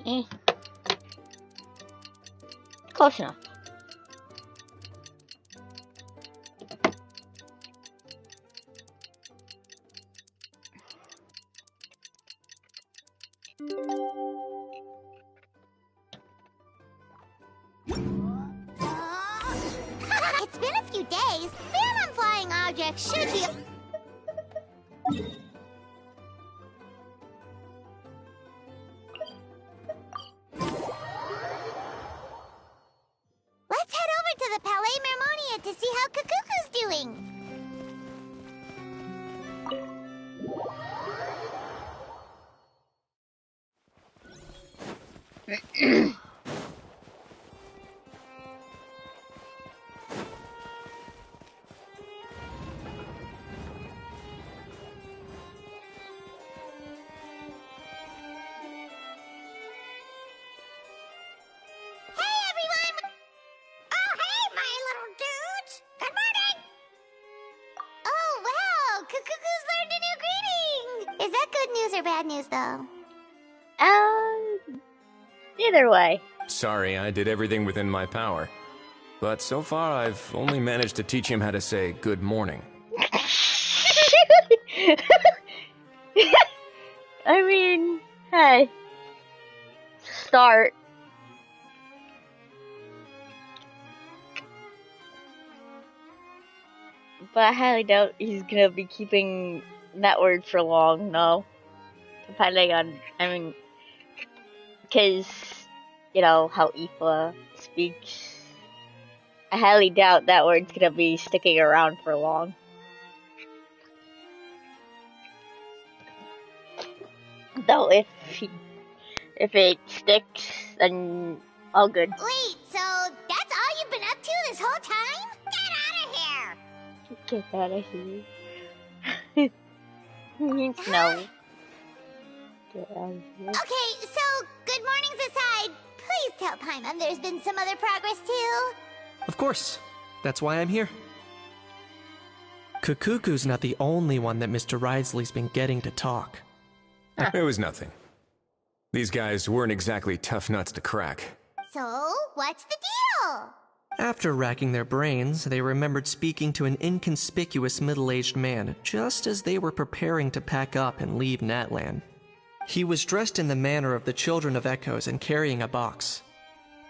Eh. Close enough. It's been a few days. Ban on flying objects should be... Let's head over to the Palais Mermonia to see how Kukuku's doing. Bad news, though. Either way. Sorry, I did everything within my power. But so far, I've only managed to teach him how to say good morning. I mean, hey. Start. But I highly doubt he's gonna be keeping that word for long, no. Depending on, I mean, because, you know, how Aoife speaks. I highly doubt that word's gonna be sticking around for long. Though if it sticks, then all good. Wait, so that's all you've been up to this whole time? Get out of here! Get out of here. No. Get out of here. Okay, so good mornings aside, please tell Paimon there's been some other progress too. Of course. That's why I'm here. Kukuku's not the only one that Mr. Risley's been getting to talk. It was nothing. These guys weren't exactly tough nuts to crack. So, what's the deal? After racking their brains, they remembered speaking to an inconspicuous middle-aged man just as they were preparing to pack up and leave Natlan. He was dressed in the manner of the Children of Echoes and carrying a box.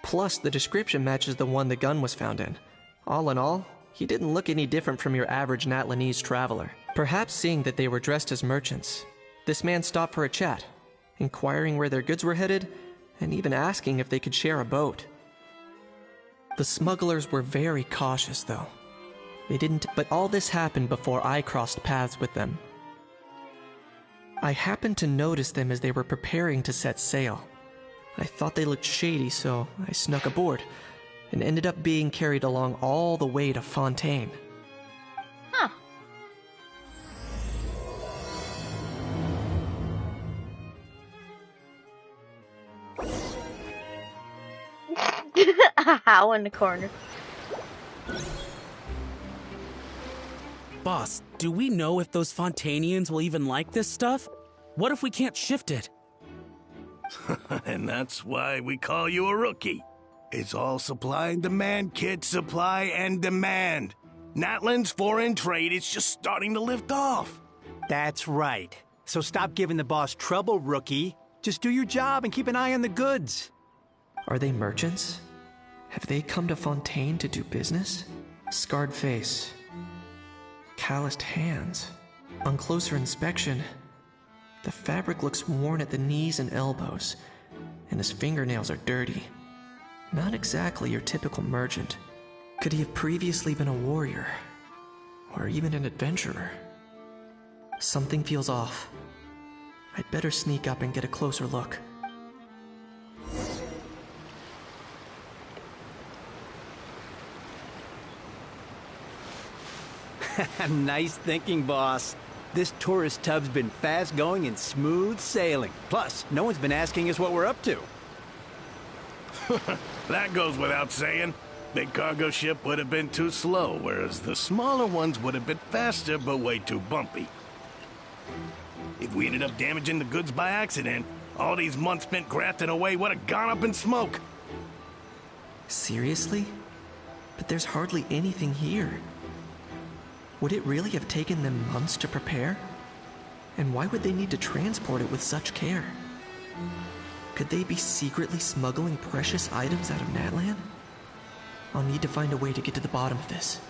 Plus, the description matches the one the gun was found in. All in all, he didn't look any different from your average Natlanese traveler. Perhaps seeing that they were dressed as merchants, this man stopped for a chat, inquiring where their goods were headed, and even asking if they could share a boat. The smugglers were very cautious, though. But all this happened before I crossed paths with them. I happened to notice them as they were preparing to set sail. I thought they looked shady, so I snuck aboard, and ended up being carried along all the way to Fontaine. Huh. How in the corner. Boss, do we know if those Fontainians will even like this stuff? What if we can't shift it? And that's why we call you a rookie. It's all supply and demand, kid. Supply and demand. Natlan's foreign trade is just starting to lift off. That's right. So stop giving the boss trouble, rookie. Just do your job and keep an eye on the goods. Are they merchants? Have they come to Fontaine to do business? Scarred face. Calloused hands. On closer inspection, the fabric looks worn at the knees and elbows, and his fingernails are dirty. Not exactly your typical merchant. Could he have previously been a warrior? Or even an adventurer? Something feels off. I'd better sneak up and get a closer look. Nice thinking, boss. This tourist tub's been fast-going and smooth sailing. Plus, no one's been asking us what we're up to. That goes without saying. Big cargo ship would have been too slow, whereas the smaller ones would have been faster but way too bumpy. If we ended up damaging the goods by accident, All these months spent grafting away would have gone up in smoke. Seriously? But there's hardly anything here. Would it really have taken them months to prepare? And why would they need to transport it with such care? Could they be secretly smuggling precious items out of Natlan? I'll need to find a way to get to the bottom of this.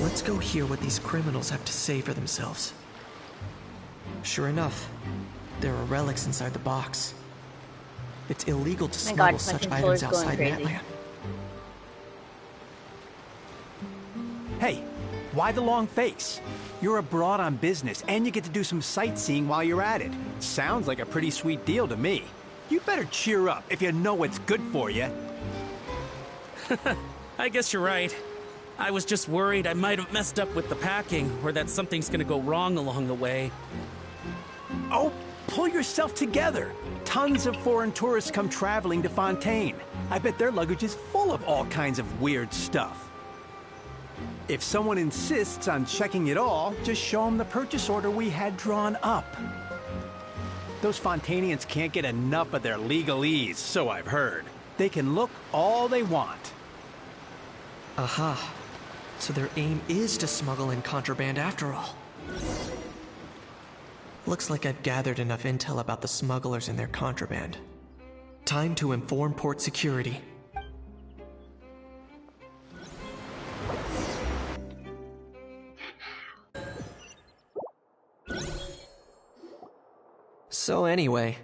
Let's go hear what these criminals have to say for themselves. Sure enough, there are relics inside the box. It's illegal to My smuggle God, my such controller's items outside going crazy. Natlan. Hey, why the long face? You're abroad on business, and you get to do some sightseeing while you're at it. Sounds like a pretty sweet deal to me. You better cheer up if you know what's good for you. I guess you're right. I was just worried I might have messed up with the packing, or that something's gonna go wrong along the way. Oh, pull yourself together. Tons of foreign tourists come traveling to Fontaine. I bet their luggage is full of all kinds of weird stuff. If someone insists on checking it all, just show them the purchase order we had drawn up. Those Fontainians can't get enough of their legalese, so I've heard. They can look all they want. Aha. So their aim is to smuggle in contraband after all. Looks like I've gathered enough intel about the smugglers and their contraband. Time to inform port security. So anyway,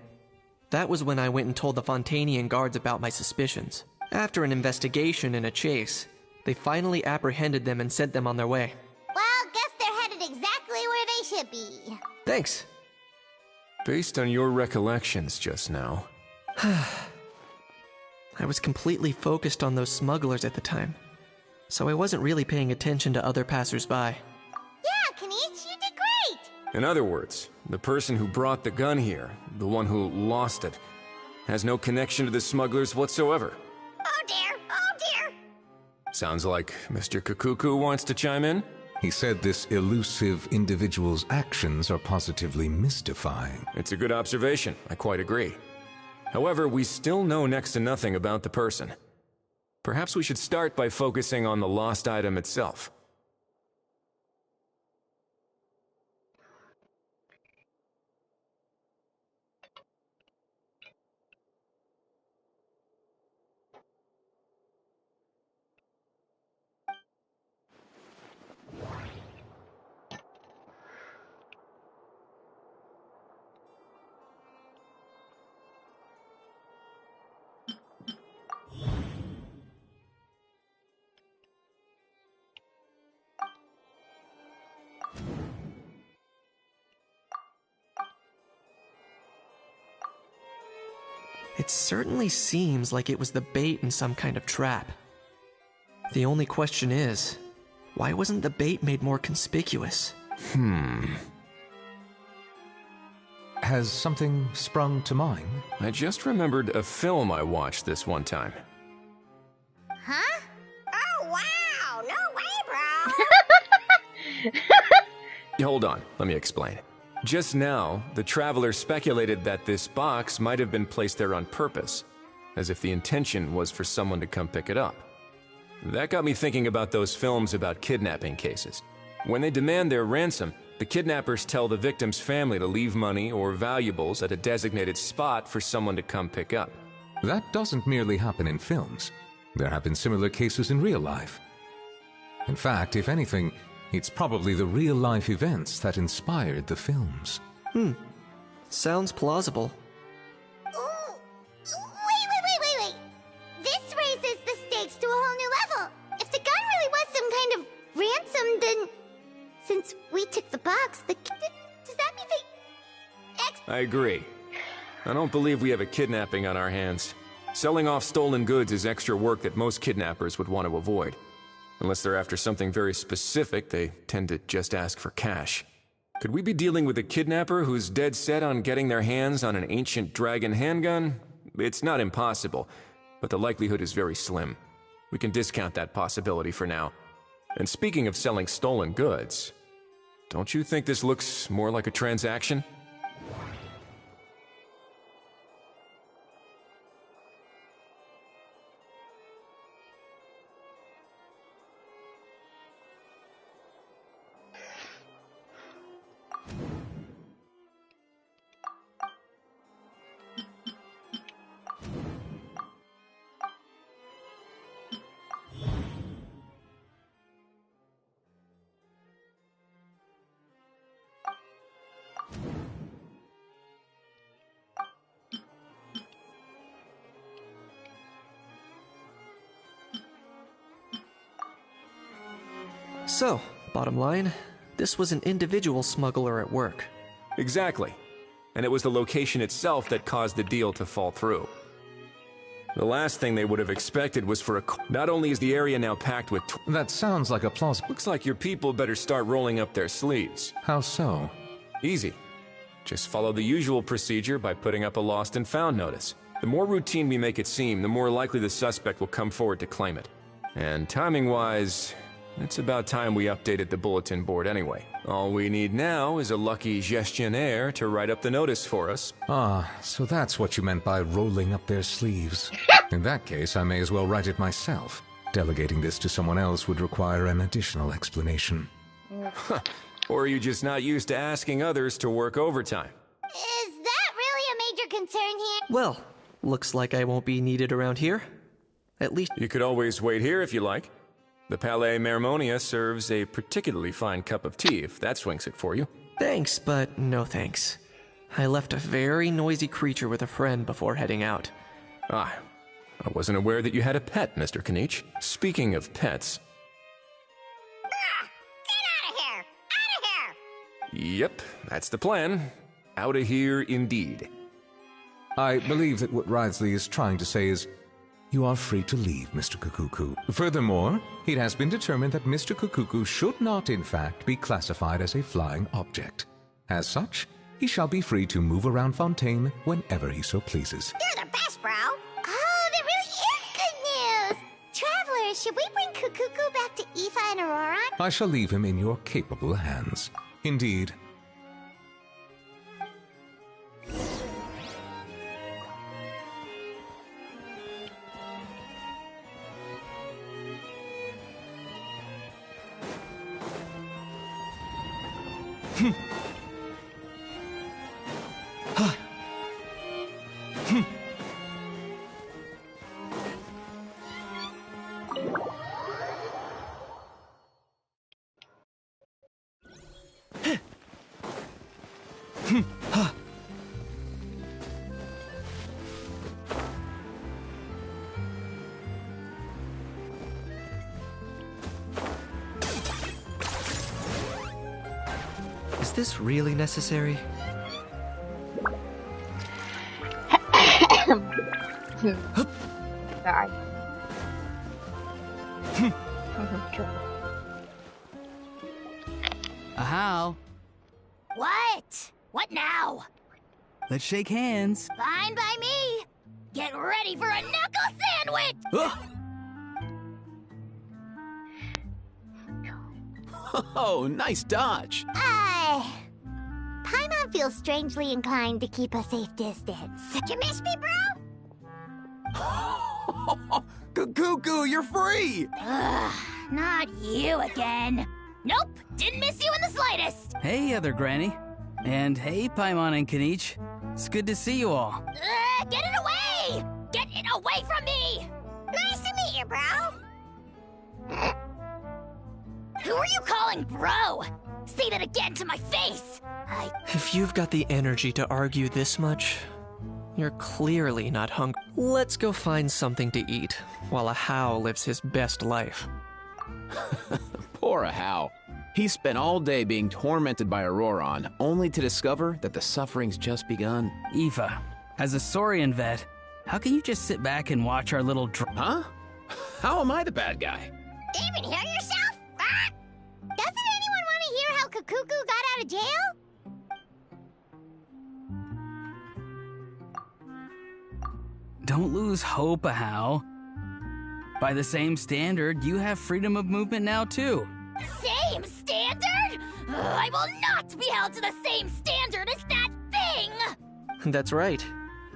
that was when I went and told the Fontainian guards about my suspicions. After an investigation and a chase, they finally apprehended them and sent them on their way. Well, guess they're headed exactly where they should be. Thanks. Based on your recollections just now, I was completely focused on those smugglers at the time, so I wasn't really paying attention to other passersby. Yeah, Kanish, you did great! in other words, the person who brought the gun here, the one who lost it, has no connection to the smugglers whatsoever. Oh dear, oh dear! Sounds like Mr. Kakuku wants to chime in? He said this elusive individual's actions are positively mystifying. It's a good observation, I quite agree. However, we still know next to nothing about the person. Perhaps we should start by focusing on the lost item itself. It certainly seems like it was the bait in some kind of trap. The only question is, why wasn't the bait made more conspicuous? Has something sprung to mind? I just remembered a film I watched this one time. Huh? Oh wow, no way, bro! Hold on, let me explain. Just now, the traveler speculated that this box might have been placed there on purpose, as if the intention was for someone to come pick it up. That got me thinking about those films about kidnapping cases. When they demand their ransom, the kidnappers tell the victim's family to leave money or valuables at a designated spot for someone to come pick up. That doesn't merely happen in films. There have been similar cases in real life. In fact, if anything, it's probably the real-life events that inspired the films. Sounds plausible. Ooh, wait! This raises the stakes to a whole new level. If I agree. I don't believe we have a kidnapping on our hands. Selling off stolen goods is extra work that most kidnappers would want to avoid. Unless they're after something very specific, they tend to just ask for cash. Could we be dealing with a kidnapper who's dead set on getting their hands on an ancient dragon handgun? It's not impossible, but the likelihood is very slim. We can discount that possibility for now. And speaking of selling stolen goods, don't you think this looks more like a transaction? So, bottom line, this was an individual smuggler at work. Exactly. And it was the location itself that caused the deal to fall through. The last thing they would have expected was for a... Not only is the area now packed with... That sounds like a plausible... Looks like your people better start rolling up their sleeves. How so? Easy. Just follow the usual procedure by putting up a lost and found notice. The more routine we make it seem, the more likely the suspect will come forward to claim it. And timing-wise, it's about time we updated the bulletin board anyway. All we need now is a lucky gestionnaire to write up the notice for us. Ah, so that's what you meant by rolling up their sleeves. In that case, I may as well write it myself. Delegating this to someone else would require an additional explanation. Or are you just not used to asking others to work overtime? Is that really a major concern here? Well, looks like I won't be needed around here. At least... You could always wait here if you like. The Palais Mermonia serves a particularly fine cup of tea, if that swings it for you. Thanks, but no thanks. I left a very noisy creature with a friend before heading out. Ah, I wasn't aware that you had a pet, Mr. Kanich. Speaking of pets... Get out of here! Out of here! Yep, that's the plan. Out of here indeed. I believe that what Wriothesley is trying to say is, you are free to leave, Mr. Kukuku. Furthermore, it has been determined that Mr. Kukuku should not, in fact, be classified as a flying object. As such, he shall be free to move around Fontaine whenever he so pleases. You're the best, bro! Oh, that really is good news! Travelers, should we bring Kukuku back to Aoife and Aurora? I shall leave him in your capable hands. Indeed. Is this really necessary? Sorry. How? What? What now? Let's shake hands. Fine by me! Get ready for a knuckle sandwich! Ugh. Oh, nice dodge. Paimon feels strangely inclined to keep a safe distance. Did you miss me, bro? Cuckoo, you're free! Ugh, not you again. Nope, didn't miss you in the slightest. Hey, other granny. And hey, Paimon and Kanich. It's good to see you all. Get it away! Get it away from me! Nice to meet you, bro. Who are you calling bro? Say that again to my face! If you've got the energy to argue this much, you're clearly not hungry. Let's go find something to eat while a How lives his best life. Poor How. He spent all day being tormented by Auroron, only to discover that the suffering's just begun. Aoife, as a Saurian vet, how can you just sit back and watch our little Huh? How am I the bad guy? Even hear yourself? Ah! Doesn't anyone want to hear how Kakuku got out of jail? Don't lose hope, Ahau. By the same standard, you have freedom of movement now, too. Same standard? I will not be held to the same standard as that thing! That's right.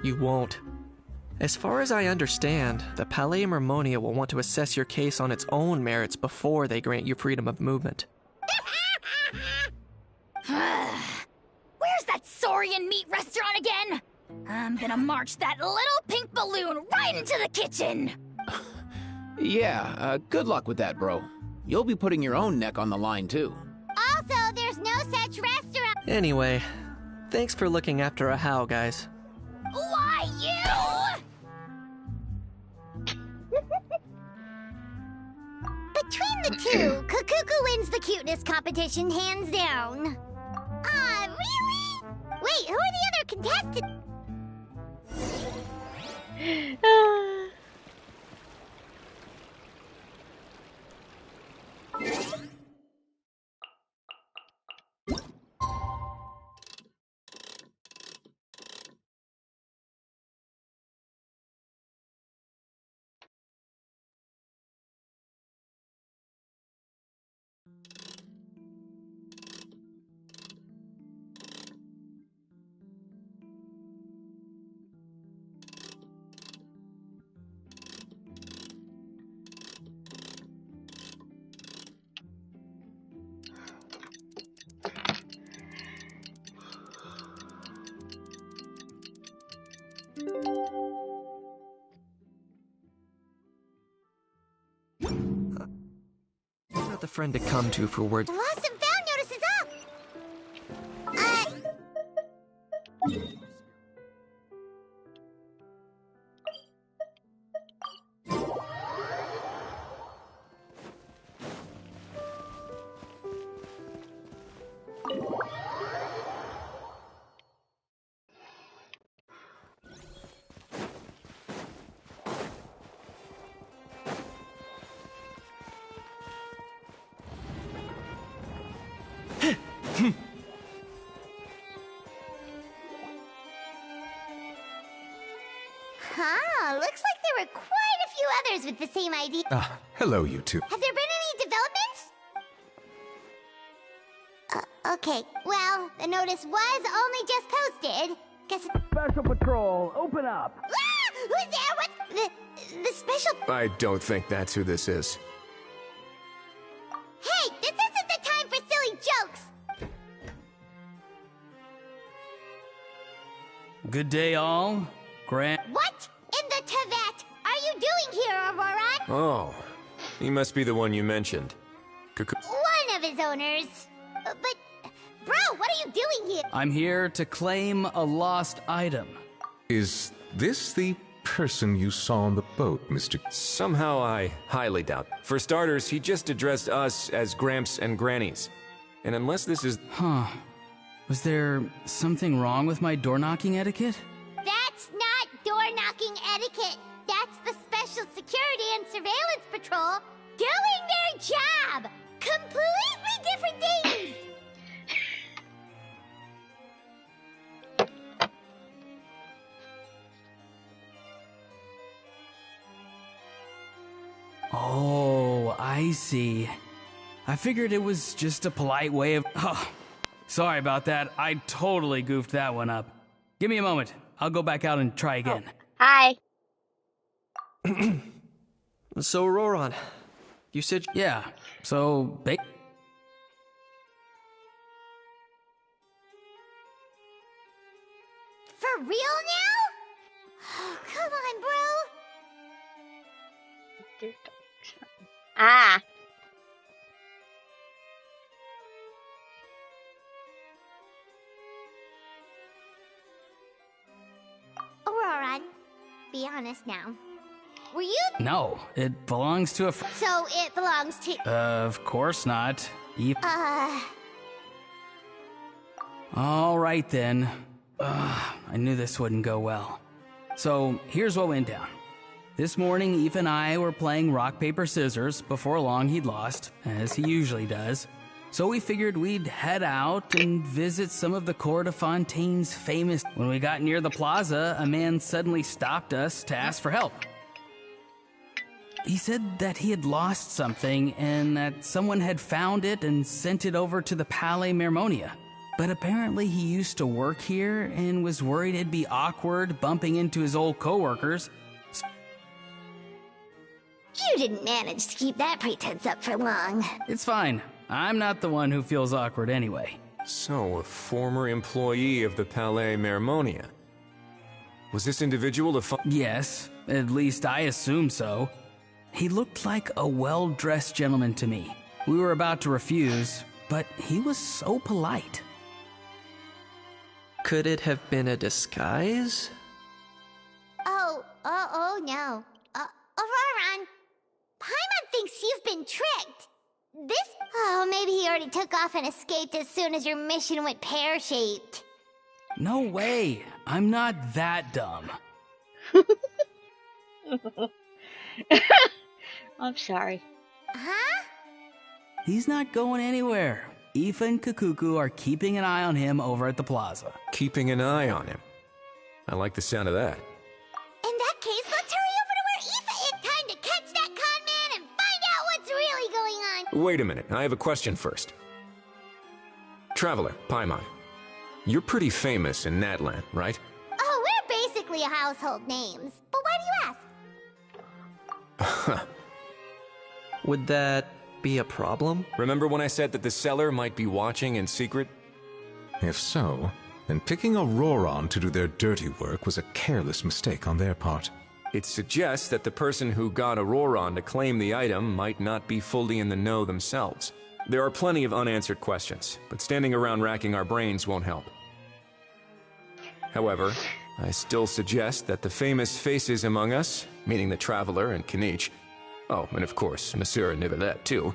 You won't. As far as I understand, the Palais Mermonia will want to assess your case on its own merits before they grant you freedom of movement. Where's that Saurian meat restaurant again? I'm gonna march that little pink balloon right into the kitchen! Yeah, good luck with that, bro. You'll be putting your own neck on the line, too. Also, there's no such restaurant. Anyway, thanks for looking after Ahau, guys. Why, you? Between the two, Kakuku wins the cuteness competition hands down. Really? Wait, who are the other contestants? Not the friend to come to for words. Lost and found notice is up! Huh, looks like there were quite a few others with the same idea. Hello, you two. Have there been any developments? Okay, well, the notice was only just posted. Guess it... Special Patrol, open up! Ah! Who's there? What? The special... I don't think that's who this is. Hey, this isn't the time for silly jokes! Good day, all. Grant. What in the Tevet are you doing here, Auroron? Oh, he must be the one you mentioned. One of his owners. But, bro, what are you doing here? I'm here to claim a lost item. Is this the person you saw on the boat, Mr. Somehow I highly doubt. For starters, he just addressed us as Gramps and Grannies. And unless this is... Huh. Was there something wrong with my door-knocking etiquette? That's not door-knocking etiquette. That's the Special Security and Surveillance Patrol doing their job. Completely different things. Oh, I see. I figured it was just a polite way of... Oh, sorry about that. I totally goofed that one up. Give me a moment. I'll go back out and try again. Hi. So, Roron, you said... Yeah, so... For real now? Oh, come on, bro. Ah. Auroron, be honest now. Were you... No, it belongs to a... So it belongs to... Of course not. All right then. I knew this wouldn't go well. So here's what went down. This morning, Eve and I were playing rock, paper, scissors. Before long, he'd lost, as he usually does. So we figured we'd head out and visit some of the Cour de Fontaine's famous... When we got near the plaza, a man suddenly stopped us to ask for help. He said that he had lost something and that someone had found it and sent it over to the Palais Mermonia. But apparently he used to work here and was worried it'd be awkward bumping into his old coworkers. You didn't manage to keep that pretense up for long. It's fine. I'm not the one who feels awkward anyway. So, a former employee of the Palais Mermonia. Was this individual a Yes, at least I assume so. He looked like a well-dressed gentleman to me. We were about to refuse, but he was so polite. Could it have been a disguise? Oh no. Auroron, Paimon thinks you've been tricked. Maybe he already took off and escaped as soon as your mission went pear-shaped. No way. I'm not that dumb. I'm sorry. Huh? He's not going anywhere. Aoife and Kukuku are keeping an eye on him over at the plaza. Keeping an eye on him. I like the sound of that. In that case, let's hurry over to where Aoife is. Time to catch that con man and find out what's really going on. Wait a minute, I have a question first. Traveler, Paimon, you're pretty famous in Natlan, right? Oh, we're basically household names. But why do you ask? Would that be a problem? Remember when I said that the seller might be watching in secret? If so, then picking Auroron to do their dirty work was a careless mistake on their part. It suggests that the person who got Auroron to claim the item might not be fully in the know themselves. There are plenty of unanswered questions, but standing around racking our brains won't help. However, I still suggest that the famous faces among us, meaning the Traveler and Kinich, oh, and of course, Monsieur Nivelette too,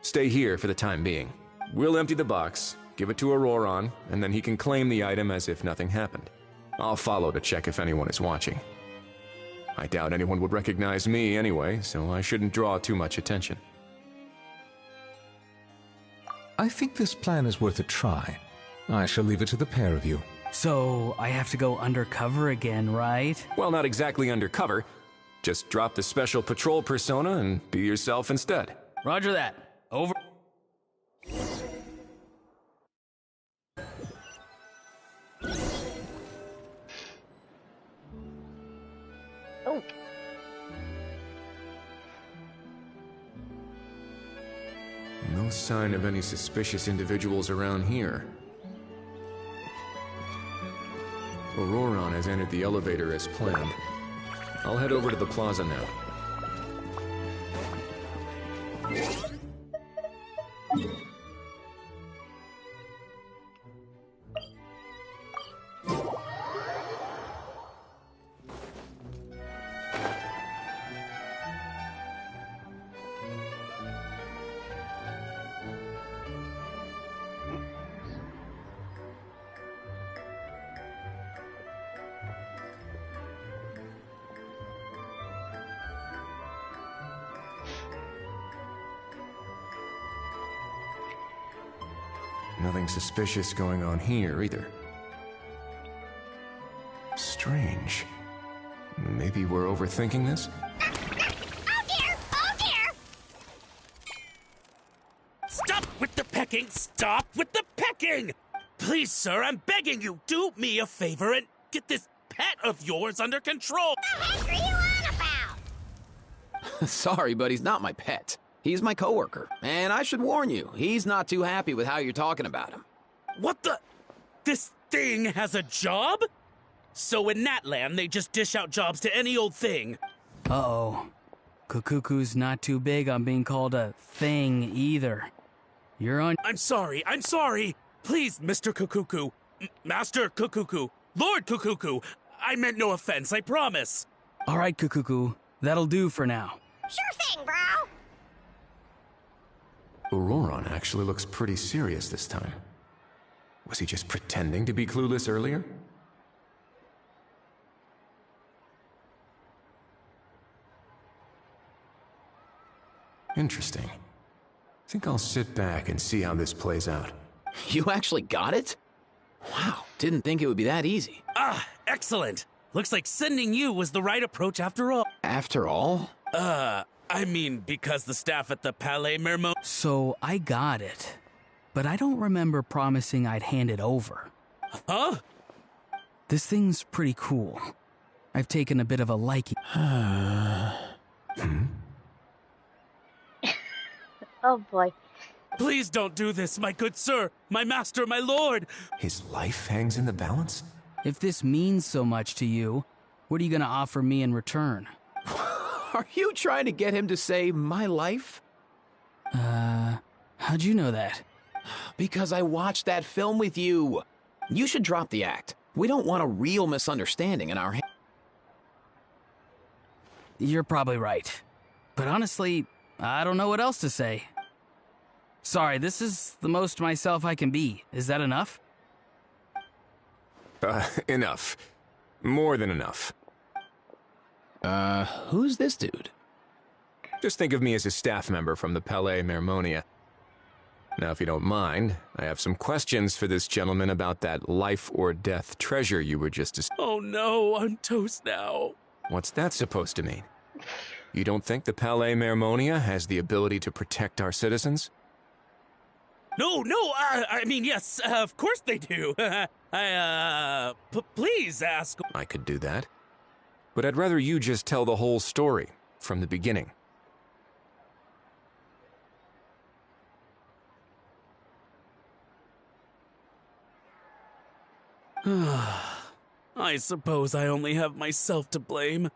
stay here for the time being. We'll empty the box, give it to Auroron, and then he can claim the item as if nothing happened. I'll follow to check if anyone is watching. I doubt anyone would recognize me anyway, so I shouldn't draw too much attention. I think this plan is worth a try. I shall leave it to the pair of you. So, I have to go undercover again, right? Well, not exactly undercover. Just drop the special patrol persona and be yourself instead. Roger that. Over. Oh. No sign of any suspicious individuals around here. Auroron has entered the elevator as planned. I'll head over to the plaza now. Nothing suspicious going on here, either. Strange. Maybe we're overthinking this? Oh dear! Oh dear! Stop with the pecking! Stop with the pecking! Please, sir, I'm begging you, do me a favor and get this pet of yours under control! What the heck are you on about? Sorry, but he's not my pet. He's my coworker, and I should warn you, he's not too happy with how you're talking about him. What the? This thing has a job? So in Natlan, they just dish out jobs to any old thing. Uh-oh. Kukuku's not too big on being called a thing either. You're on... I'm sorry. Please, Mr. Kukuku. Master Kukuku. Lord Kukuku. I meant no offense, I promise. All right, Kukuku. That'll do for now. Sure thing, bro. Auroron actually looks pretty serious this time. Was he just pretending to be clueless earlier? Interesting. Think I'll sit back and see how this plays out. You actually got it? Wow, didn't think it would be that easy. Ah, excellent. Looks like sending you was the right approach after all. After all? I mean, because the staff at the Palais Mermon... So I got it, but I don't remember promising I'd hand it over. Huh? This thing's pretty cool. I've taken a bit of a liking. Oh boy. Please don't do this, my good sir, my master, my lord. His life hangs in the balance? If this means so much to you, what are you gonna offer me in return? Are you trying to get him to say my life? How'd you know that? Because I watched that film with you. You should drop the act. We don't want a real misunderstanding in our hands. You're probably right. But honestly, I don't know what else to say. Sorry, this is the most myself I can be. Is that enough? Enough. More than enough. Who's this dude? Just think of me as a staff member from the Palais Mermonia. Now, if you don't mind, I have some questions for this gentleman about that life or death treasure you were just... Oh no, I'm toast now. What's that supposed to mean? You don't think the Palais Mermonia has the ability to protect our citizens? No, I mean, yes, of course they do. Please ask. I could do that. But I'd rather you just tell the whole story, from the beginning. I suppose I only have myself to blame.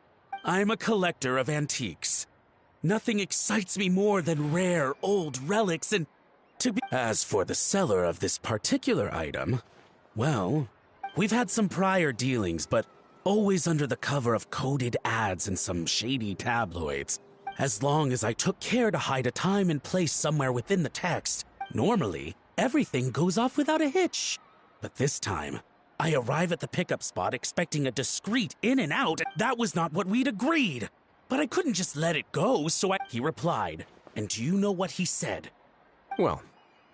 I'm a collector of antiques. Nothing excites me more than rare, old relics and to be... As for the seller of this particular item, well, we've had some prior dealings, but always under the cover of coded ads in some shady tabloids. As long as I took care to hide a time and place somewhere within the text, normally, everything goes off without a hitch. But this time, I arrive at the pickup spot expecting a discreet in and out. That was not what we'd agreed. But I couldn't just let it go, so he replied. And do you know what he said? Well,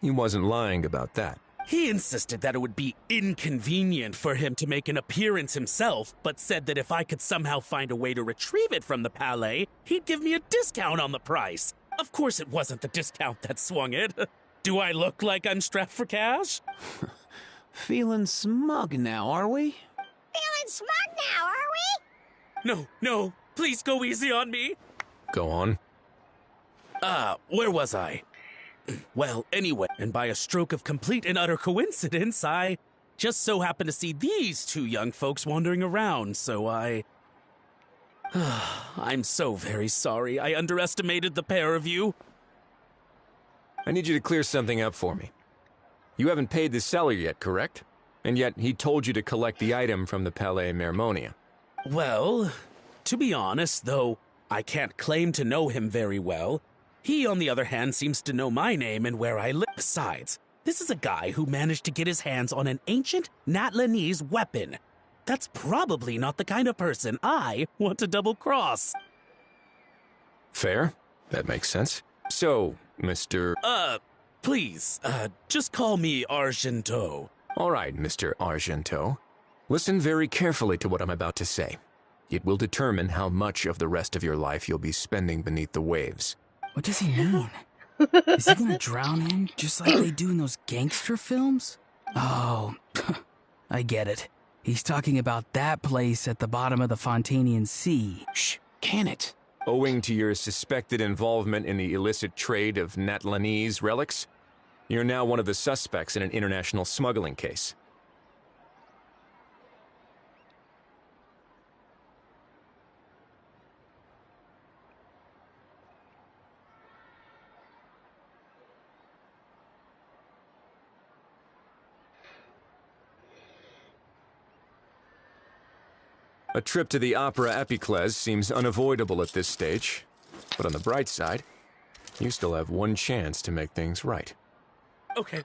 he wasn't lying about that. He insisted that it would be inconvenient for him to make an appearance himself, but said that if I could somehow find a way to retrieve it from the Palais, he'd give me a discount on the price. Of course it wasn't the discount that swung it. Do I look like I'm strapped for cash? Feeling smug now, are we? Feeling smug now, are we? No, please go easy on me. Go on. Where was I? Well, anyway, and by a stroke of complete and utter coincidence, I just so happened to see these two young folks wandering around, so I'm so very sorry. I underestimated the pair of you. I need you to clear something up for me. You haven't paid the seller yet, correct? And yet he told you to collect the item from the Palais Mermonia. Well, to be honest, though I can't claim to know him very well, he, on the other hand, seems to know my name and where I live. Besides, this is a guy who managed to get his hands on an ancient Natlanese weapon. That's probably not the kind of person I want to double-cross. Fair. That makes sense. So, Mr... Please, just call me Argento. All right, Mr. Argento. Listen very carefully to what I'm about to say. It will determine how much of the rest of your life you'll be spending beneath the waves. What does he mean? Is he gonna drown him just like they do in those gangster films? Oh, I get it. He's talking about that place at the bottom of the Fontanian Sea. Shh, can it? Owing to your suspected involvement in the illicit trade of Natlanese relics, you're now one of the suspects in an international smuggling case. A trip to the Opera Epiclese seems unavoidable at this stage, but on the bright side, You still have one chance to make things right. Okay.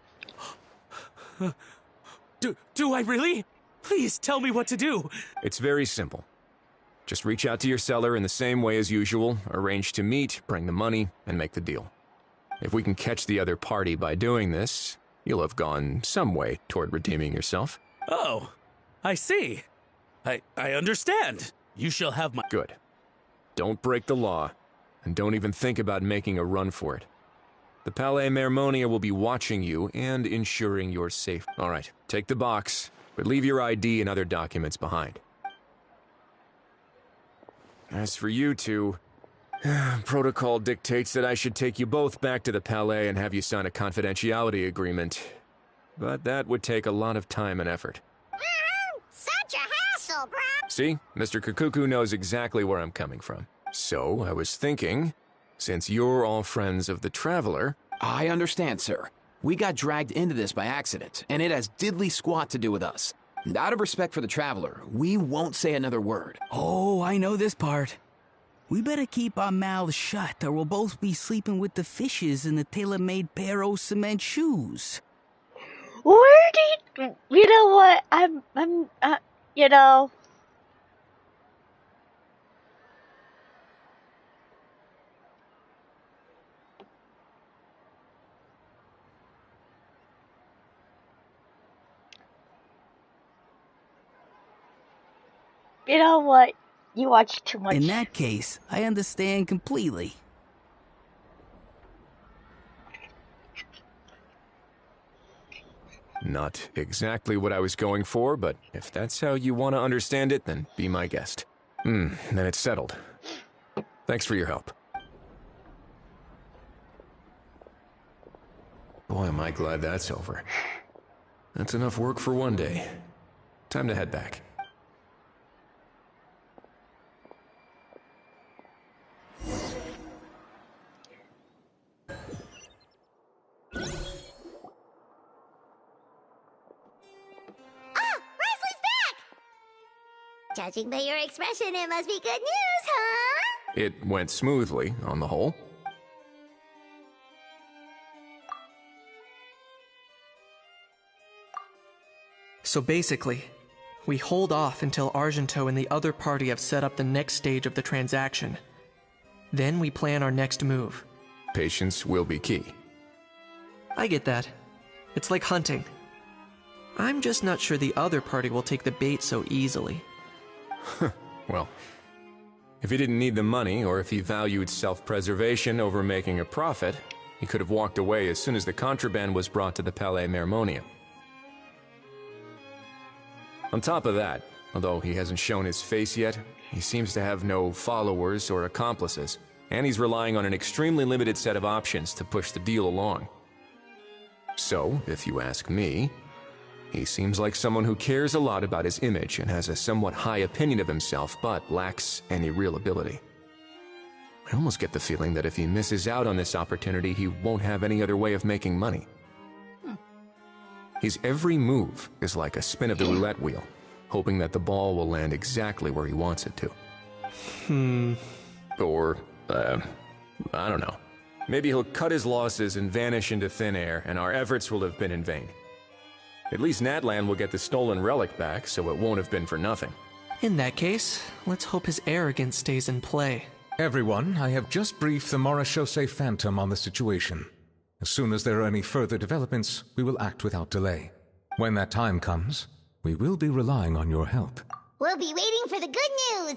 Do I really? Please tell me what to do. It's very simple. Just reach out to your seller in the same way as usual, arrange to meet, bring the money, and make the deal. If we can catch the other party by doing this, you'll have gone some way toward redeeming yourself. Oh, I see. I understand. You shall have my... Good. Don't break the law, and don't even think about making a run for it. The Palais Mermonia will be watching you and ensuring your safe. All right, take the box, but leave your ID and other documents behind. As for you two, protocol dictates that I should take you both back to the Palais and have you sign a confidentiality agreement. But that would take a lot of time and effort. Such a hassle, bro. See, Mr. Kakuku knows exactly where I'm coming from. So, I was thinking, since you're all friends of the Traveler... I understand, sir. We got dragged into this by accident, and it has diddly squat to do with us. And out of respect for the Traveler, we won't say another word. Oh, I know this part. We better keep our mouths shut, or we'll both be sleeping with the fishes in the tailor-made pair of cement shoes. Where did you know what? You know. You know what? You watch too much. In that case, I understand completely. Not exactly what I was going for, but if that's how you want to understand it, then be my guest. Then it's settled. Thanks for your help. Boy, am I glad that's over. That's enough work for one day. Time to head back. Judging by your expression, it must be good news, huh? It went smoothly, on the whole. So basically, we hold off until Argento and the other party have set up the next stage of the transaction. Then we plan our next move. Patience will be key. I get that. It's like hunting. I'm just not sure the other party will take the bait so easily. Well, if he didn't need the money, or if he valued self-preservation over making a profit, he could have walked away as soon as the contraband was brought to the Palais Mermonia. On top of that, although he hasn't shown his face yet, he seems to have no followers or accomplices, and he's relying on an extremely limited set of options to push the deal along. So, if you ask me, he seems like someone who cares a lot about his image and has a somewhat high opinion of himself, but lacks any real ability. I almost get the feeling that if he misses out on this opportunity, he won't have any other way of making money. His every move is like a spin of the roulette wheel, hoping that the ball will land exactly where he wants it to. Or, I don't know. Maybe he'll cut his losses and vanish into thin air, and our efforts will have been in vain. At least Natlan will get the stolen relic back, so it won't have been for nothing. In that case, let's hope his arrogance stays in play. Everyone, I have just briefed the Marechaussee Phantom on the situation. As soon as there are any further developments, we will act without delay. When that time comes, we will be relying on your help. We'll be waiting for the good news.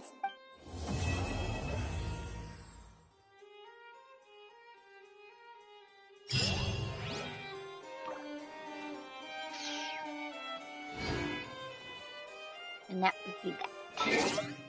And that would be that.